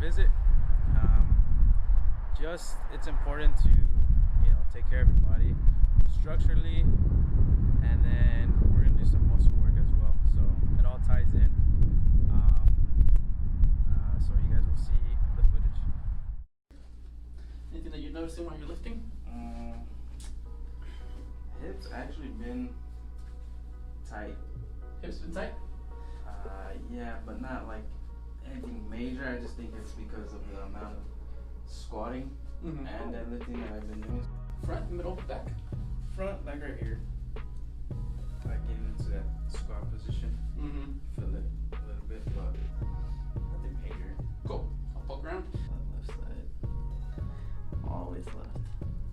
visit. Just it's important to take care of your body structurally, and then we're gonna do some muscle work as well. So it all ties in. So you guys will see the footage. Anything that you're noticing while you're lifting? Hips actually been tight. Hips been tight? Yeah, but not like anything major. I just think it's because of the amount of squatting and deadlifting that I've been doing. Front, middle, back? Front, like right here. Like getting into that squat position. Feel it a little bit, but nothing major. Cool. I'll poke around. Left side. Always left.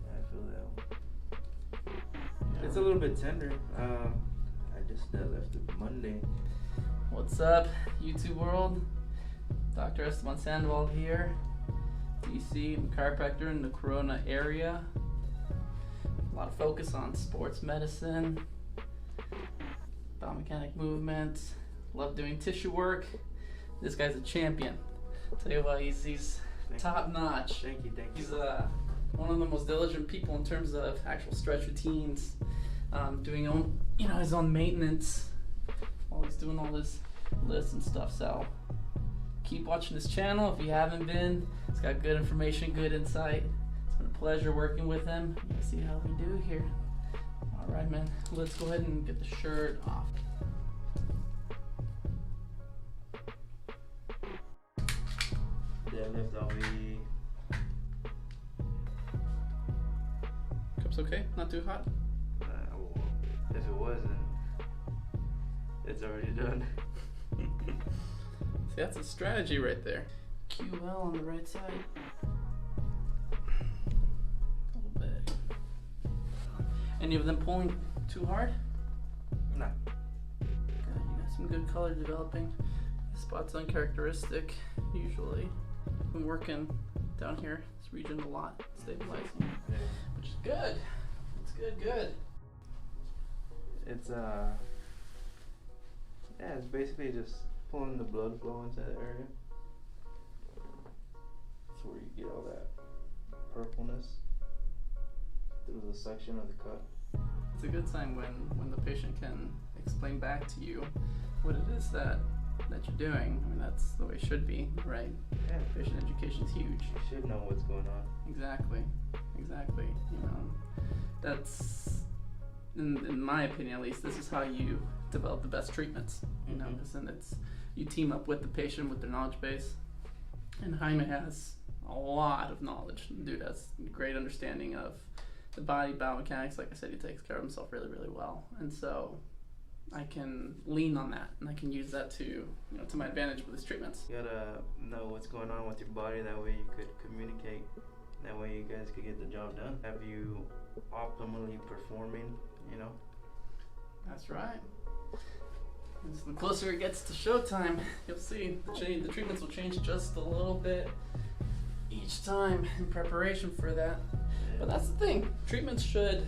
Yeah, I feel that. Yeah. It's a little bit tender. I just deadlifted Monday. What's up, YouTube world? Dr. Esteban Sandoval here. DC, I'm a chiropractor in the Corona area. A lot of focus on sports medicine, biomechanic movement. Love doing tissue work. This guy's a champion. Tell you what, he's top notch. Thank you. He's one of the most diligent people in terms of actual stretch routines, doing his own maintenance while he's doing all this lifts and stuff. So keep watching this channel if you haven't been. It's got good information, good insight. It's been a pleasure working with him. Let's see how we do here. All right, man. Let's go ahead and get the shirt off. Deadlift all week. Cups okay? Not too hot? Well, if it wasn't, it's already done. See, that's a strategy right there. QL on the right side. A little bit. Any of them pulling too hard? No. Good. You got some good color developing. This spot's uncharacteristic usually. Been working down here, this region a lot, stabilizing, which is good. It's good. It's it's basically just pulling the blood flow into the area. That's where you get all that purpleness through the section of the cut. It's a good sign when the patient can explain back to you what it is that you're doing. I mean, that's the way it should be, right? Yeah. Patient education is huge. You should know what's going on. Exactly. That's, in my opinion at least, this is how you develop the best treatments. Because you team up with the patient with their knowledge base. And Jaime has a lot of knowledge. The dude has a great understanding of the body, biomechanics. Like I said, he takes care of himself really, really well. And so I can lean on that, and I can use that to my advantage with his treatments. You gotta know what's going on with your body. That way you could communicate. That way you guys could get the job done. Have you optimally performing, That's right. As the closer it gets to showtime, you'll see the treatments will change just a little bit each time in preparation for that. But that's the thing. Treatments should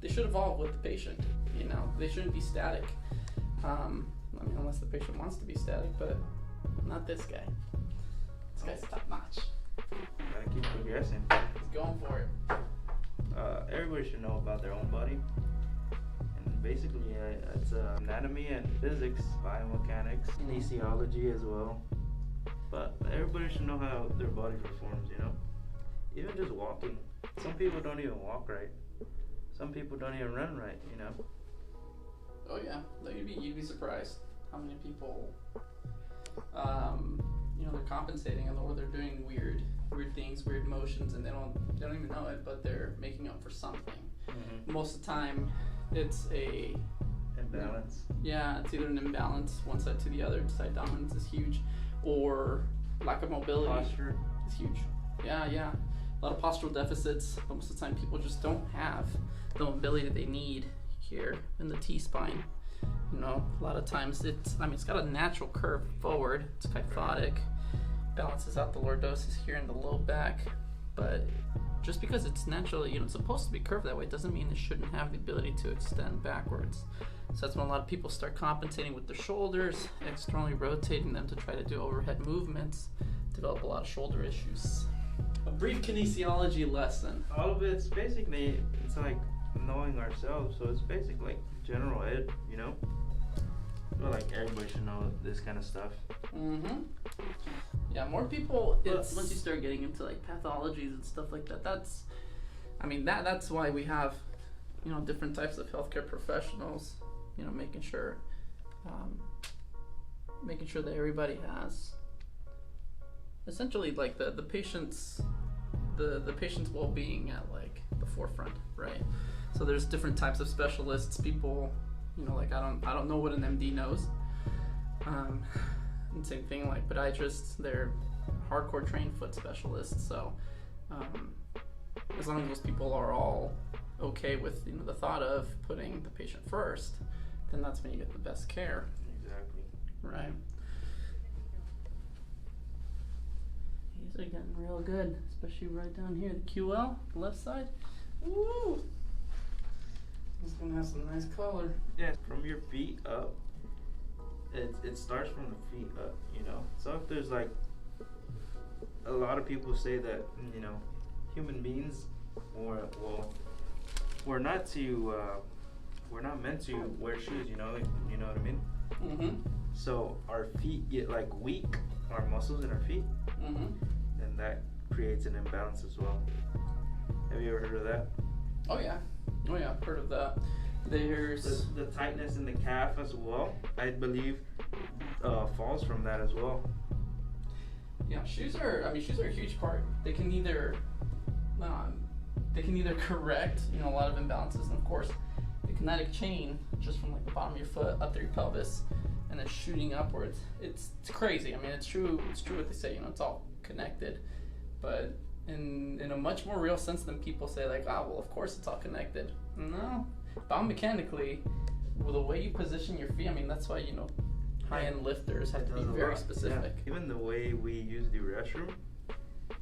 evolve with the patient. They shouldn't be static. Unless the patient wants to be static, but not this guy. This guy's top notch. Gotta keep progressing. He's going for it. Everybody should know about their own body. And basically, it's anatomy and physics, biomechanics, kinesiology as well. But everybody should know how their body performs, Even just walking. Some people don't even walk right. Some people don't even run right, Oh yeah, you'd be surprised how many people, they're compensating or they're doing weird things, weird motions, and they don't even know it, but they're making up for something. Most of the time, it's a imbalance. Yeah, it's either an imbalance, one side to the other. Side dominance is huge, or lack of mobility. Posture is huge. Yeah. A lot of postural deficits. But most of the time, people just don't have the mobility they need here in the T-spine. A lot of times it's got a natural curve forward. It's kyphotic, balances out the lordosis here in the low back, but just because it's naturally, it's supposed to be curved that way doesn't mean it shouldn't have the ability to extend backwards. So that's when a lot of people start compensating with their shoulders, externally rotating them to try to do overhead movements develop a lot of shoulder issues. A brief kinesiology lesson. All of it's basically, it's like knowing ourselves, so it's basically like general ed, you know? I feel like everybody should know this kind of stuff. Mm-hmm. Yeah, more people, it's once you start getting into like pathologies and stuff like that, that's why we have, you know, different types of healthcare professionals, you know, making sure that everybody has essentially like the patient's well-being at like the forefront, right? So there's different types of specialists. People, you know, like I don't know what an MD knows. And same thing like podiatrists, they're hardcore trained foot specialists. So as long as those people are all okay with, you know, the thought of putting the patient first, then that's when you get the best care. Exactly. Right. These are getting real good, especially right down here. The QL, the left side. Woo! It's gonna have some nice color. Yeah, from your feet up, it starts from the feet up, you know. So if there's like, a lot of people say that, you know, human beings, we're not meant to wear shoes, you know what I mean? Mm-hmm. So our feet get like weak, our muscles in our feet, Mm-hmm. and that creates an imbalance as well. Have you ever heard of that? Oh yeah, I've heard of that. There's The tightness in the calf as well, I believe, falls from that as well. Yeah, shoes are a huge part. They can either correct, you know, a lot of imbalances, and of course the kinetic chain just from like the bottom of your foot up to your pelvis and then shooting upwards. It's crazy. I mean, it's true what they say, you know, it's all connected. But in a much more real sense than people say, like, well, of course it's all connected. No. Biomechanically, the way you position your feet, I mean, that's why, you know, high-end lifters have to be very specific. Yeah. Even the way we use the restroom,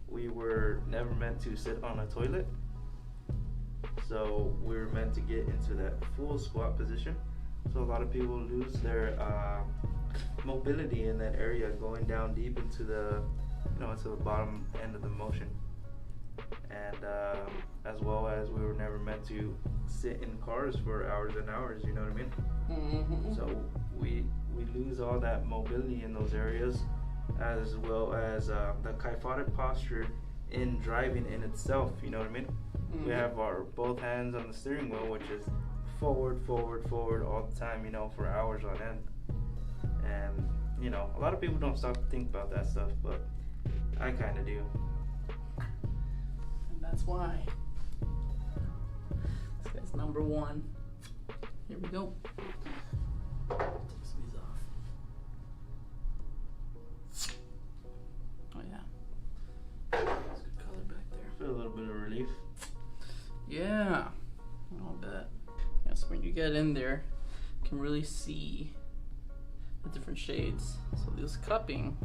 we were never meant to sit on a toilet. So we were meant to get into that full squat position. So a lot of people lose their mobility in that area, going down deep into the, you know, into the bottom end of the motion. And as well as we were never meant to sit in cars for hours and hours, you know what I mean? Mm-hmm. So we lose all that mobility in those areas, as well as the kyphotic posture in driving in itself, you know what I mean? Mm-hmm. We have our both hands on the steering wheel, which is forward all the time, you know, for hours on end. And, you know, a lot of people don't stop to think about that stuff, but I kind of do. And that's why this guy's number one. Here we go. Take some of these off. Oh yeah. That's good color back there. Feel a little bit of relief. Yeah, I'll bet. Yeah, so when you get in there, you can really see the different shades. So this cupping,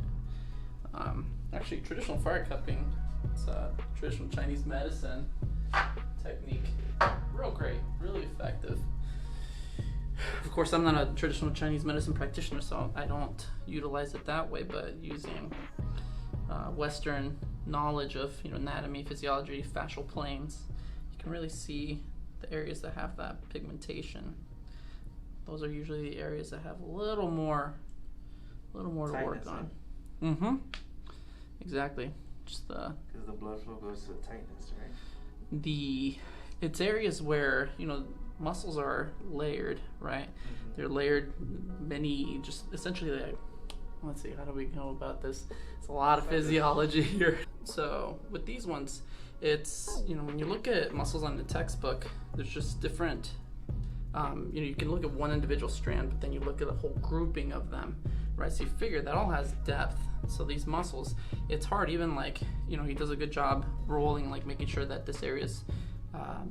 actually traditional fire cupping, it's a traditional Chinese medicine technique. Real great, really effective. Of course, I'm not a traditional Chinese medicine practitioner, so I don't utilize it that way, but using Western knowledge of, you know, anatomy, physiology, fascial planes, you can really see the areas that have that pigmentation. Those are usually the areas that have a little more to work on. Mm-hmm. Exactly. Just because the blood flow goes to the tightness, right? It's areas where, you know, muscles are layered, right? Mm-hmm. They're layered many, just essentially like, let's see, how do we go about this? It's a lot of physiology here. So with these ones, it's, you know, when you look at muscles on the textbook, there's just different, you know, you can look at one individual strand, but then you look at a whole grouping of them, right? So you figure that all has depth. So these muscles, it's hard, even like, you know, he does a good job rolling, like making sure that this area's,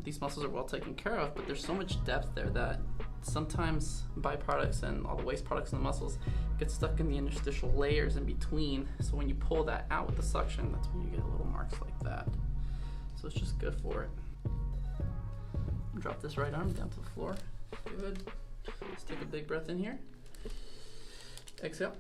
these muscles are well taken care of, but there's so much depth there that sometimes byproducts and all the waste products in the muscles get stuck in the interstitial layers in between. So when you pull that out with the suction, that's when you get little marks like that. So it's just good for it. Drop this right arm down to the floor. Good. Let's take a big breath in here. Exhale.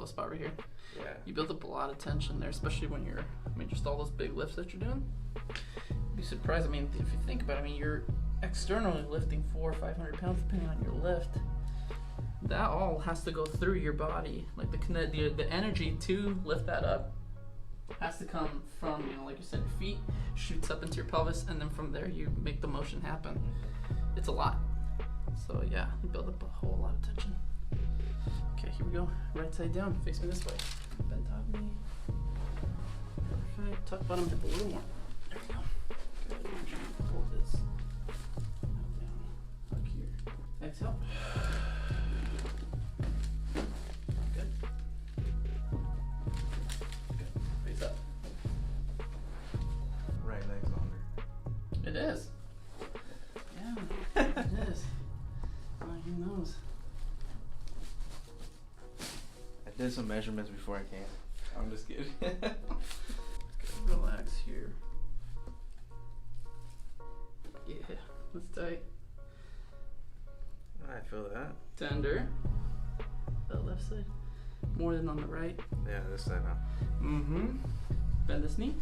pelvis spot right here. Yeah. You build up a lot of tension there, especially when you're, just all those big lifts that you're doing. You'd be surprised. If you think about it, you're externally lifting 400 or 500 pounds depending on your lift. That all has to go through your body. Like the energy to lift that up has to come from, like you said, your feet, shoots up into your pelvis, and then from there you make the motion happen. It's a lot. So yeah, you build up a whole lot of tension. Okay, here we go. Right side down. Face me this way. Bend top knee. Perfect. Tuck bottom hip a little more. There we go. Good. Pull this. Out down. Tuck here. Exhale. Good. Good. Face up. Right leg's longer. It is. Yeah, it is. Who knows? I did some measurements before I came. I'm just kidding. Relax here. Yeah, that's tight. I feel that. Tender. The left side. More than on the right. Yeah, this side now. Mm-hmm. Bend this knee.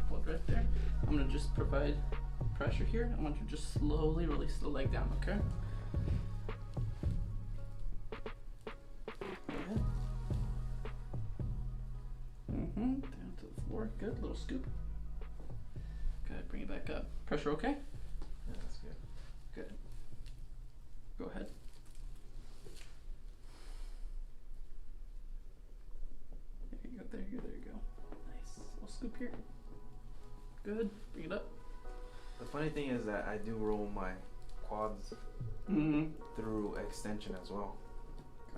Hold right there. I'm gonna just provide pressure here. I want you to just slowly release the leg down, okay? Go ahead. Mm-hmm. Down to the floor. Good. Little scoop. Good. Bring it back up. Pressure okay? Yeah, that's good. Good. Go ahead. There you go. There you go. There you go. Nice. Little scoop here. Good. Bring it up. The funny thing is that I do roll my quads through extension as well.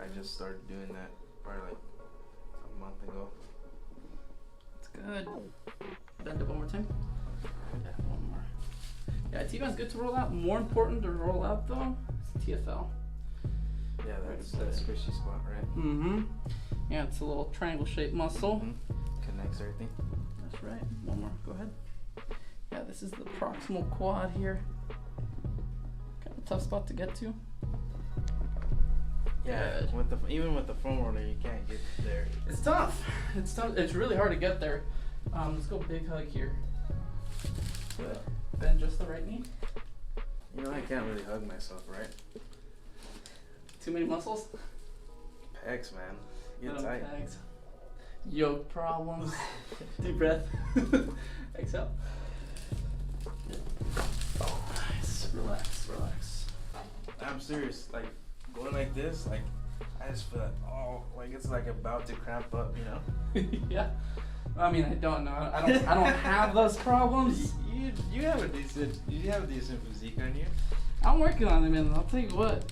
I just started doing that probably like a month ago. That's good. Bend it one more time. Yeah, one more. Yeah, T-band's good to roll out. More important to roll out though is TFL. Yeah, that's that squishy spot, right? Mm-hmm. Yeah, it's a little triangle shaped muscle. Connects everything. That's right. One more. Go ahead. Yeah, this is the proximal quad here. Kind of a tough spot to get to. Yeah, Good. Even with the foam roller, you can't get there. It's tough. It's tough. It's really hard to get there. Let's go big hug here. Good. Bend just the right knee. You know, I can't really hug myself, right? Too many muscles. Pecs, man. Get Little tight. pegs. Yoke problems. Deep breath. Exhale. Nice. Relax. Relax. I'm serious. Like going like this, like I just feel like it's like about to cramp up, you know? Yeah. I don't know. I don't have those problems. You have a decent physique on you. I'm working on it, man. I'll tell you what.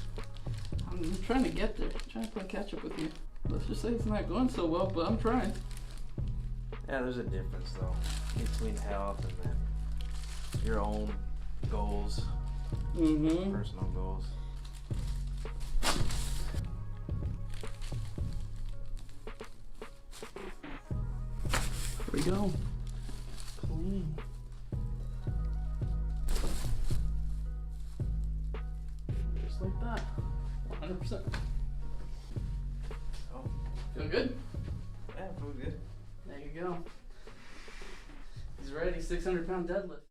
I'm trying to get there. I'm trying to play catch up with you. Let's just say it's not going so well, but I'm trying. Yeah, there's a difference though between health and then your own goals, personal goals. Here we go. Clean. Just like that. 100%. Oh, Feel good? yeah, feel good. There you go. He's ready. 600-pound deadlift.